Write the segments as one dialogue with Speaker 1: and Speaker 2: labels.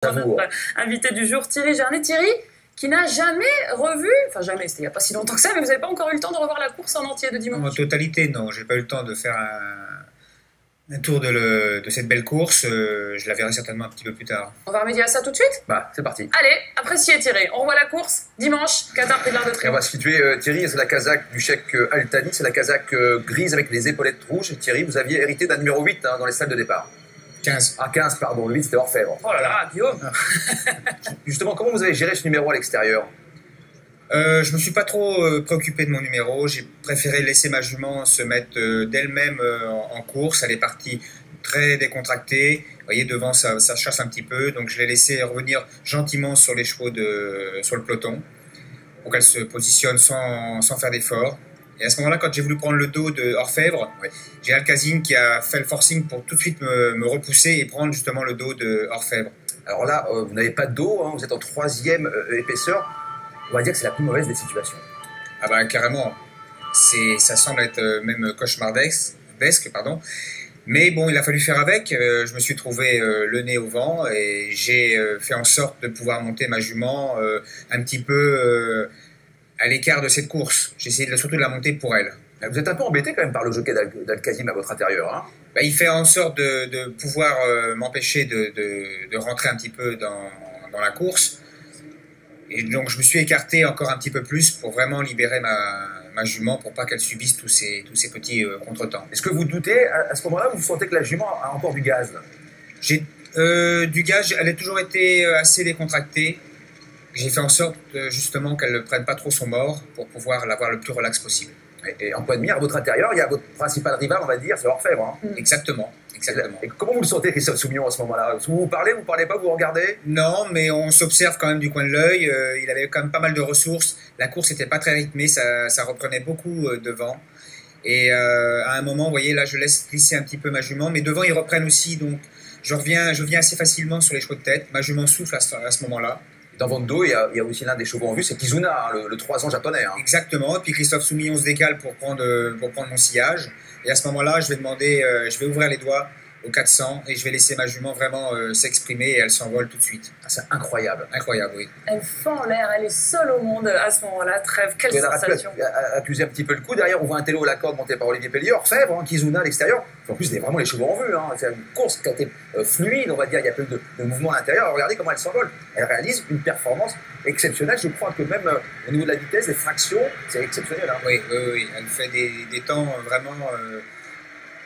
Speaker 1: Notre invité du jour, Thierry Jarnet. Thierry, qui n'a jamais revu, enfin jamais, c'était il n'y a pas si longtemps que ça, mais vous n'avez pas encore eu le temps de revoir la course en entier de dimanche?
Speaker 2: En totalité, non. J'ai pas eu le temps de faire un tour de cette belle course. Je la verrai certainement un petit peu plus tard.
Speaker 1: On va remédier à ça tout de suite?
Speaker 3: Bah, c'est parti.
Speaker 1: Allez, appréciez Thierry. On revoit la course dimanche, Qatar Prix de l'Arc de
Speaker 3: Et on
Speaker 1: Triomphe.
Speaker 3: va situer Thierry, c'est la casaque du chèque Altani, c'est la casaque grise avec les épaulettes rouges. Thierry, vous aviez hérité d'un numéro 8 dans les salles de départ.
Speaker 2: 15.
Speaker 3: Ah, 15, pardon, le 8 c'était Orfèvre.
Speaker 1: Oh là là, Guillaume.
Speaker 3: Justement, comment vous avez géré ce numéro à l'extérieur?
Speaker 2: Je me suis pas trop préoccupé de mon numéro. J'ai préféré laisser ma jument se mettre d'elle-même en course. Elle est partie très décontractée. Vous voyez, devant, ça chasse un petit peu. Donc, je l'ai laissé revenir gentiment sur les chevaux sur le peloton pour qu'elle se positionne sans faire d'effort. Et à ce moment-là, quand j'ai voulu prendre le dos de Orfèvre, j'ai Alcazine qui a fait le forcing pour tout de suite me repousser et prendre justement le dos de Orfèvre.
Speaker 3: Alors là, vous n'avez pas de dos, hein, vous êtes en troisième épaisseur. On va dire que c'est la plus mauvaise des situations.
Speaker 2: Ah bah carrément, ça semble être même cauchemardesque, pardon. Mais bon, il a fallu faire avec. Je me suis trouvé le nez au vent et j'ai fait en sorte de pouvoir monter ma jument un petit peu à l'écart de cette course. J'ai essayé surtout de la monter pour elle.
Speaker 3: Vous êtes un peu embêté quand même par le jockey d'Alcazim à votre intérieur. Hein.
Speaker 2: Bah, il fait en sorte de pouvoir m'empêcher de rentrer un petit peu dans la course. Et donc je me suis écarté encore un petit peu plus pour vraiment libérer ma jument pour pas qu'elle subisse tous ces petits contretemps.
Speaker 3: Est-ce que vous doutez, à ce moment-là, vous sentez que la jument a encore du gaz?
Speaker 2: J'ai du gaz, elle a toujours été assez décontractée. J'ai fait en sorte justement qu'elle ne prenne pas trop son mort pour pouvoir l'avoir le plus relax possible.
Speaker 3: Et en point de mire, à votre intérieur, il y a votre principal rival, on va dire, c'est Orfèvre. Hein.
Speaker 2: Exactement.
Speaker 3: Et comment vous le sentez, Christophe Soumillon, à ce moment-là? Vous parlez pas, vous regardez?
Speaker 2: Non, mais on s'observe quand même du coin de l'œil. Il avait quand même pas mal de ressources. La course n'était pas très rythmée, ça reprenait beaucoup devant. Et à un moment, vous voyez, là, je laisse glisser un petit peu ma jument, mais devant, ils reprennent aussi. Donc, je viens assez facilement sur les chevaux de tête. Ma jument souffle à ce moment-là.
Speaker 3: Dans votre dos, il y a aussi l'un des chevaux en vue, c'est Kizuna, hein, le 3 ans japonais. Hein.
Speaker 2: Exactement. Et puis Christophe Soumillon se décale pour prendre mon sillage. Et à ce moment-là, je vais ouvrir les doigts au 400 et je vais laisser ma jument vraiment s'exprimer et elle s'envole tout de suite.
Speaker 3: Ah, c'est incroyable.
Speaker 2: Incroyable, oui.
Speaker 1: Elle fend l'air, elle est seule au monde à ce moment-là. Trêve, quelle sensation.
Speaker 3: Accuser un petit peu le coup. Derrière, on voit un télo à la corde monté par Olivier Pellier, Orfèvre, hein, Kizuna à l'extérieur. En plus, il y a vraiment les chevaux en vue. Hein. C'est une course qui a été fluide, on va dire. Il y a peu de mouvement à l'intérieur. Regardez comment elle s'envole. Elle réalise une performance exceptionnelle. Je crois que même au niveau de la vitesse, des fractions, c'est exceptionnel. Hein.
Speaker 2: Oui. Elle fait des temps vraiment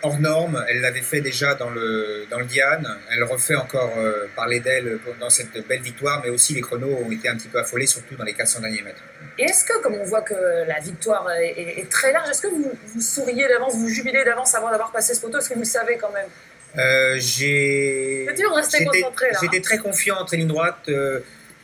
Speaker 2: hors normes. Elle l'avait fait déjà dans le Diane. Elle refait encore parler d'elle dans cette belle victoire, mais aussi les chronos ont été un petit peu affolés, surtout dans les 400 derniers mètres.
Speaker 1: Et est-ce que, comme on voit que la victoire est très large, est-ce que vous souriez d'avance, vous jubilez d'avance avant d'avoir passé ce poteau? Est-ce que vous le savez quand même?
Speaker 2: C'est
Speaker 1: dur de rester concentré là.
Speaker 2: J'étais très confiant entre ligne droite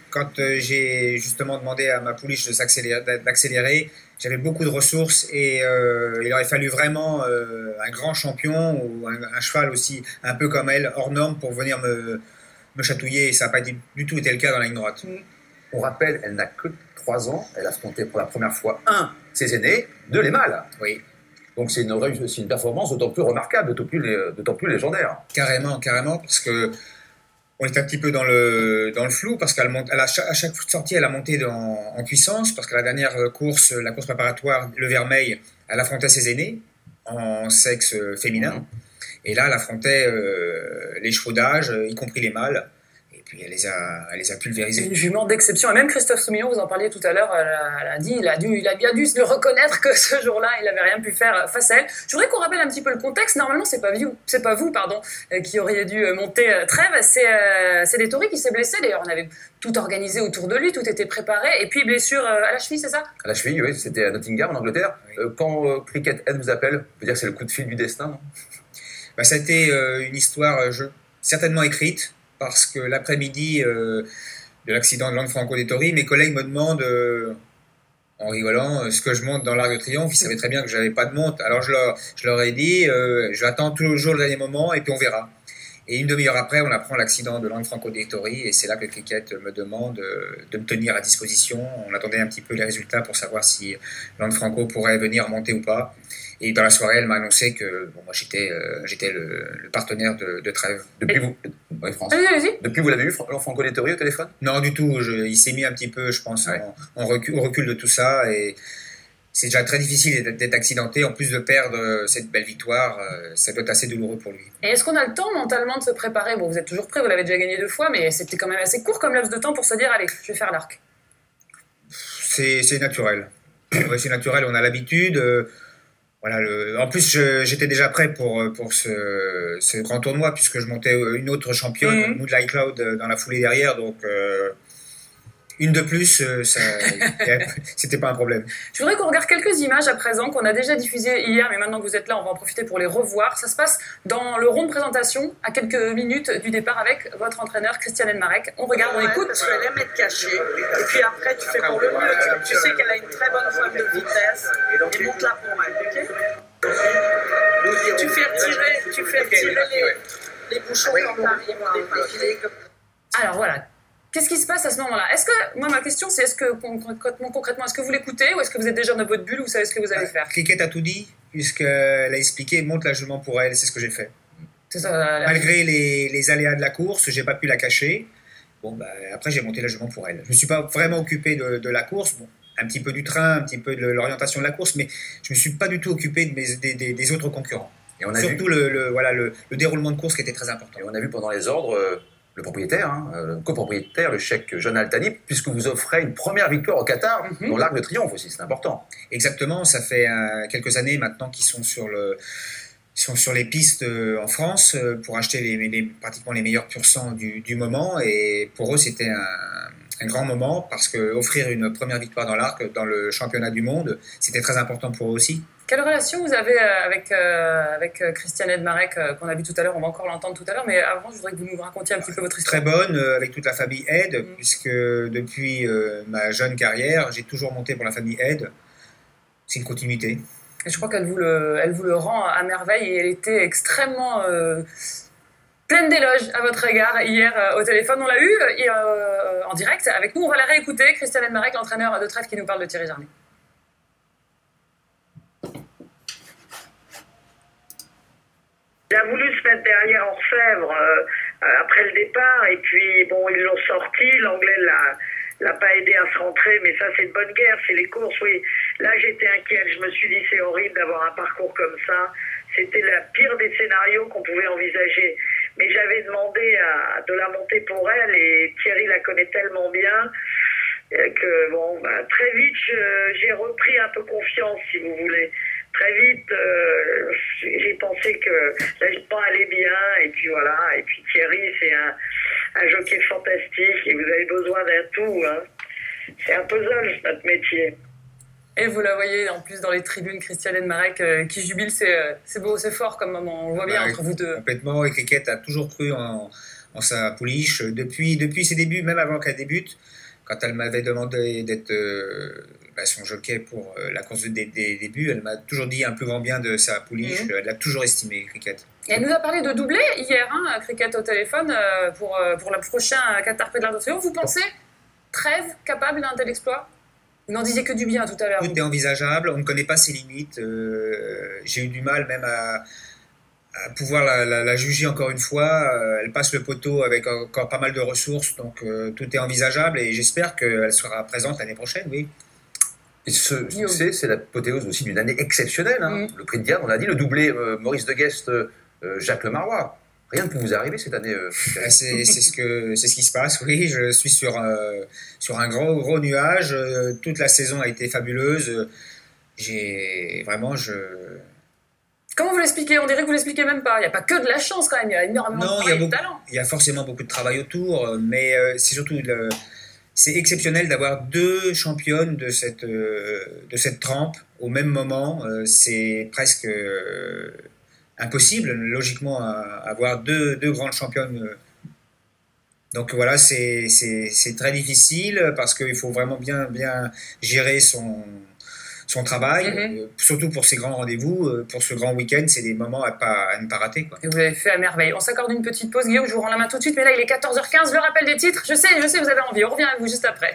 Speaker 2: quand j'ai justement demandé à ma pouliche d'accélérer. J'avais beaucoup de ressources et il aurait fallu vraiment un grand champion ou un cheval aussi un peu comme elle, hors norme, pour venir me chatouiller. Et ça n'a pas du tout été le cas dans la ligne droite.
Speaker 3: On rappelle, elle n'a que 3 ans. Elle a affronté pour la première fois ses aînés, les mâles.
Speaker 2: Oui.
Speaker 3: Donc c'est une performance d'autant plus remarquable, d'autant plus légendaire.
Speaker 2: Carrément, parce que on est un petit peu dans le flou parce à chaque sortie, elle a monté en puissance parce que la dernière course, la course préparatoire, le Vermeil, elle affrontait ses aînés en sexe féminin. Et là, elle affrontait les chevaux d'âge, y compris les mâles. Et puis elle les a pulvérisés.
Speaker 1: Une jument d'exception. Et même Christophe Soumillon, vous en parliez tout à l'heure, elle a dit, il a bien dû se reconnaître que ce jour-là, il n'avait rien pu faire face à elle. Je voudrais qu'on rappelle un petit peu le contexte. Normalement, c'est pas vous, qui auriez dû monter Trèves. C'est des Tories qui s'est blessé. D'ailleurs, on avait tout organisé autour de lui, tout était préparé. Et puis blessure à la cheville, c'est ça?
Speaker 3: À la cheville, oui. C'était à Nottingham, en Angleterre. Oui. Quand Cricket Head vous appelle, on peut dire que c'est le coup de fil du destin, non?
Speaker 2: Bah, ça a été une histoire certainement écrite. Parce que l'après-midi de l'accident de Lanfranco des Tories, mes collègues me demandent, en rigolant, ce que je monte dans l'Arc de Triomphe. Ils savaient très bien que je n'avais pas de monte. Alors je leur ai dit, j'attends toujours le dernier moment et puis on verra. Et une demi-heure après, on apprend l'accident de Lanfranco des Tories et c'est là que le cricket me demande de me tenir à disposition. On attendait un petit peu les résultats pour savoir si Lanfranco pourrait venir monter ou pas. Et dans la soirée, elle m'a annoncé que bon, moi j'étais le partenaire de Trèves.
Speaker 3: Oui, France.
Speaker 1: Allez-y.
Speaker 3: Depuis, vous l'avez eu, Franco Dettori, au téléphone?
Speaker 2: Non, du tout. Il s'est mis un petit peu, je pense,
Speaker 3: Ouais.
Speaker 2: au recul de tout ça. Et c'est déjà très difficile d'être accidenté. En plus de perdre cette belle victoire, ça doit être assez douloureux pour lui.
Speaker 1: Et est-ce qu'on a le temps mentalement de se préparer? Bon, vous êtes toujours prêt, vous l'avez déjà gagné 2 fois, mais c'était quand même assez court comme laps de temps pour se dire, allez, je vais faire l'arc.
Speaker 2: C'est naturel. Ouais, c'est naturel, on a l'habitude. Voilà, en plus, j'étais déjà prêt pour ce grand tournoi, puisque je montais une autre championne, Moonlight Cloud, dans la foulée derrière. Donc, une de plus, c'était pas un problème.
Speaker 1: Je voudrais qu'on regarde quelques images à présent qu'on a déjà diffusées hier, mais maintenant que vous êtes là, on va en profiter pour les revoir. Ça se passe dans le rond de présentation, à quelques minutes du départ avec votre entraîneur, Christiane Elmarek. On regarde, on écoute.
Speaker 4: Parce qu'elle aime être cachée. Et puis après, tu fais pour le mieux. Tu sais qu'elle a une très bonne pointe de vitesse. Et monte-la pour elle, ok? Tu fais retirer les bouchons quand t'arrives.
Speaker 1: Alors voilà. Qu'est-ce qui se passe à ce moment-là? Est-ce que, moi ma question c'est, est-ce que concrètement, est-ce que vous l'écoutez ou est-ce que vous êtes déjà dans votre bulle, vous savez ce que vous allez faire?
Speaker 2: Cricket a tout dit, puisqu'elle a expliqué, monte la jument pour elle, c'est ce que j'ai fait.
Speaker 1: C'est ça,
Speaker 2: Malgré les aléas de la course, j'ai pas pu la cacher. Bon, bah, après j'ai monté la jument pour elle. Je me suis pas vraiment occupé de la course, bon, un petit peu du train, un petit peu de l'orientation de la course, mais je me suis pas du tout occupé des autres concurrents.
Speaker 3: Et on a
Speaker 2: Surtout le déroulement de course qui était très important.
Speaker 3: Et on a vu pendant les ordres le propriétaire, le copropriétaire, le cheikh John Al-Thani, puisque vous offrez une première victoire au Qatar dans l'Arc de Triomphe aussi, c'est important.
Speaker 2: Exactement, ça fait quelques années maintenant qu'ils sont sur les pistes en France pour acheter pratiquement les meilleurs pur sang du moment, et pour eux c'était un grand moment parce que offrir une première victoire dans l'Arc, dans le championnat du monde, c'était très important pour eux aussi.
Speaker 1: Quelle relation vous avez avec Christiane Elmarek qu'on a vu tout à l'heure? On va encore l'entendre tout à l'heure, mais avant, je voudrais que vous nous racontiez un petit peu votre histoire.
Speaker 2: Très bonne, avec toute la famille Aide, puisque depuis ma jeune carrière, j'ai toujours monté pour la famille Aide. C'est une continuité.
Speaker 1: Et je crois qu'elle vous le rend à merveille, et elle était extrêmement pleine d'éloges à votre égard hier au téléphone. On l'a eu en direct avec nous. On va la réécouter. Christiane Elmarek, l'entraîneur de Trèves, qui nous parle de Thierry Jarnet.
Speaker 5: Il a voulu se mettre derrière Orfèvre après le départ, et puis bon, ils l'ont sorti. L'anglais l'a pas aidé à se rentrer, mais ça c'est de bonne guerre, c'est les courses, oui. Là j'étais inquiète, je me suis dit c'est horrible d'avoir un parcours comme ça. C'était la pire des scénarios qu'on pouvait envisager. Mais j'avais demandé de la monter pour elle, et Thierry la connaît tellement bien que bon, bah, très vite j'ai repris un peu confiance, si vous voulez. Très vite, j'ai pensé que la jument allait bien, et puis voilà. Et puis Thierry, c'est un jockey fantastique, et vous avez besoin d'un tout, hein. C'est un puzzle, notre métier.
Speaker 1: Et vous la voyez en plus dans les tribunes, Christiane Elmarek qui jubile, c'est beau, c'est fort comme moment. On voit bien entre vous deux.
Speaker 2: Complètement, et Cricket a toujours cru en sa pouliche depuis ses débuts, même avant qu'elle débute. Quand elle m'avait demandé d'être son jockey pour la course des débuts, elle m'a toujours dit un plus grand bien de sa pouliche. Elle l'a toujours estimé, Cricket.
Speaker 1: Et elle nous a parlé de doublé hier, Cricket au téléphone, pour le prochain Qatar Prix de l'Arc de Triomphe. Vous pensez Trèves capable d'un tel exploit? Vous n'en disiez que du bien tout à l'heure.
Speaker 2: Tout est envisageable, on ne connaît pas ses limites. J'ai eu du mal même à pouvoir la juger encore une fois. Elle passe le poteau avec encore pas mal de ressources, donc tout est envisageable, et j'espère qu'elle sera présente l'année prochaine, oui.
Speaker 3: Et ce succès, c'est l'apothéose aussi d'une année exceptionnelle. Le prix de Diane, on l'a dit, le doublé Maurice de Guest, Jacques Lemarois. Rien ne peut vous arriver cette année.
Speaker 2: C'est ce qui se passe, oui. Je suis sur un gros nuage. Toute la saison a été fabuleuse.
Speaker 1: Comment vous l'expliquez? On dirait que vous l'expliquez même pas. Il n'y a pas que de la chance quand même, il y a énormément de travail et de talent.
Speaker 2: Il y a forcément beaucoup de travail autour, mais c'est surtout c'est exceptionnel d'avoir 2 championnes de cette trempe au même moment. C'est presque impossible, logiquement, à avoir deux grandes championnes. Donc voilà, c'est très difficile parce qu'il faut vraiment bien gérer son travail, surtout pour ces grands rendez-vous, pour ce grand week-end, c'est des moments à ne pas rater, quoi.
Speaker 1: Et vous avez fait à merveille. On s'accorde une petite pause, Guillaume, je vous rends la main tout de suite, mais là il est 14h15, le rappel des titres. Je sais, vous avez envie, on revient avec vous juste après.